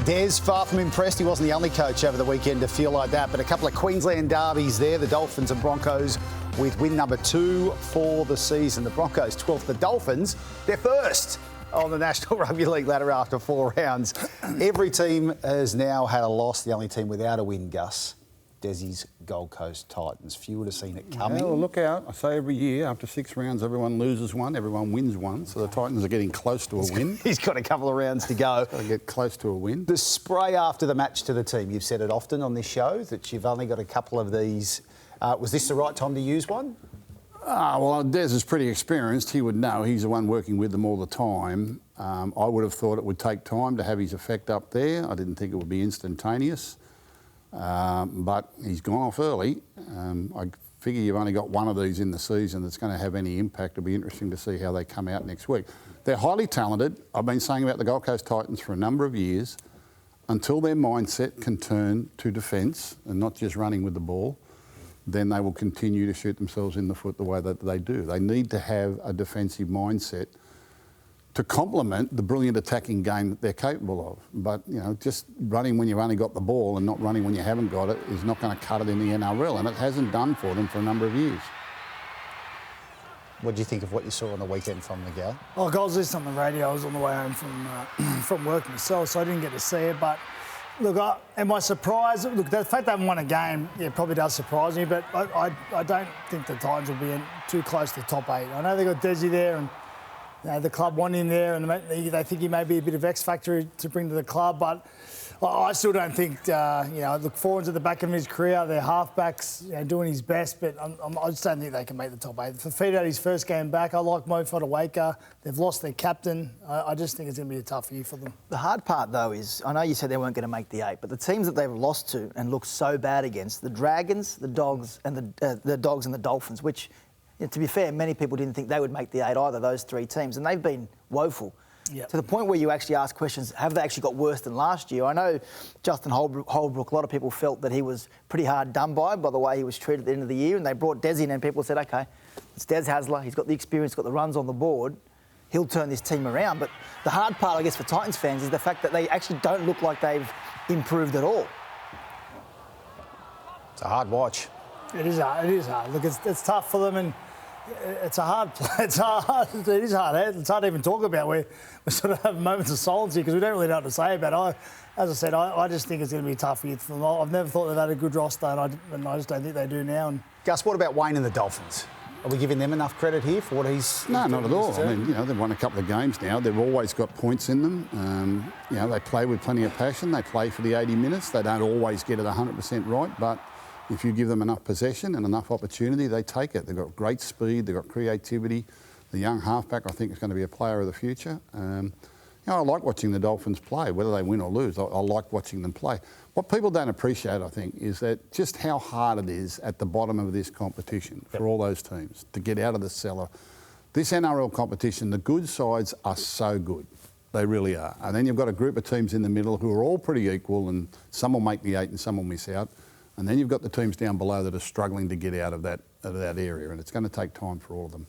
Des, far from impressed. He wasn't the only coach over the weekend to feel like that, but a couple of Queensland derbies there, the Dolphins and Broncos with win number 2 for the season. The Broncos 12th, the Dolphins, they're first on the National Rugby League ladder after 4 rounds. Every team has now had a loss. The only team without a win, Gus, Desi's Gold Coast Titans. Few would have seen it coming. Yeah, well, look out. I say every year, after 6 rounds, everyone loses one, everyone wins one. So the Titans are getting close to a win. He's got a couple of rounds to go. Got to get close to a win. The spray after the match to the team. You've said it often on this show that you've only got a couple of these. Was this the right time to use one? Well, Des is pretty experienced. He would know. He's the one working with them all the time. I would have thought it would take time to have his effect up there. I didn't think it would be instantaneous. But he's gone off early. I figure you've only got one of these in the season that's going to have any impact. It'll be interesting to see how they come out next week. They're highly talented. I've been saying about the Gold Coast Titans for a number of years. Until their mindset can turn to defence and not just running with the ball, then they will continue to shoot themselves in the foot the way that they do. They need to have a defensive mindset to complement the brilliant attacking game that they're capable of. But, you know, just running when you've only got the ball and not running when you haven't got it is not going to cut it in the NRL, and it hasn't done for them for a number of years. What do you think of what you saw on the weekend from the Gal? Oh, I was listening on the radio. I was on the way home from work myself, so I didn't get to see it. But, look, am I surprised? Look, the fact they haven't won a game, yeah, probably does surprise me, but I don't think the Titans will be too close to the top 8. I know they've got Desi there, and you know, the club want him there, and they think he may be a bit of X factor to bring to the club. But I still don't think, you know, look, forwards at the back of his career, they're halfbacks, you know, doing his best, but I just don't think they can make the top 8. For Fido, his first game back, I like Mo Fodawaker. They've lost their captain. I just think it's going to be a tough year for them. The hard part, though, is I know you said they weren't going to make the 8, but the teams that they've lost to and looked so bad against, the Dragons, the Dogs, and the Dogs and the Dolphins, which, to be fair, many people didn't think they would make the 8 either, those 3 teams, and they've been woeful. Yep. To the point where you actually ask questions, have they actually got worse than last year? I know Justin Holbrook, a lot of people felt that he was pretty hard done by the way he was treated at the end of the year, and they brought Des in and people said, OK, it's Des Hasler, he's got the experience, got the runs on the board, he'll turn this team around. But the hard part, I guess, for Titans fans is the fact that they actually don't look like they've improved at all. It's a hard watch. It is hard. It is hard. Look, it's tough for them, and it's a hard play. It is hard. It's hard to even talk about. We sort of have moments of silence here because we don't really know what to say about it. As I said, I just think it's going to be a tough year for them. I've never thought they've had a good roster, and I just don't think they do now. And Gus, what about Wayne and the Dolphins? Are we giving them enough credit here for what he's... No, not at all. I mean, you know, they've won a couple of games now. They've always got points in them. You know, they play with plenty of passion. They play for the 80 minutes. They don't always get it 100% right, but if you give them enough possession and enough opportunity, they take it. They've got great speed, they've got creativity. The young halfback, I think, is going to be a player of the future. You know, I like watching the Dolphins play, whether they win or lose. I like watching them play. What people don't appreciate, I think, is that just how hard it is at the bottom of this competition for all those teams to get out of the cellar. This NRL competition, the good sides are so good. They really are. And then you've got a group of teams in the middle who are all pretty equal, and some will make the 8 and some will miss out. And then you've got the teams down below that are struggling to get out of that area, and it's going to take time for all of them.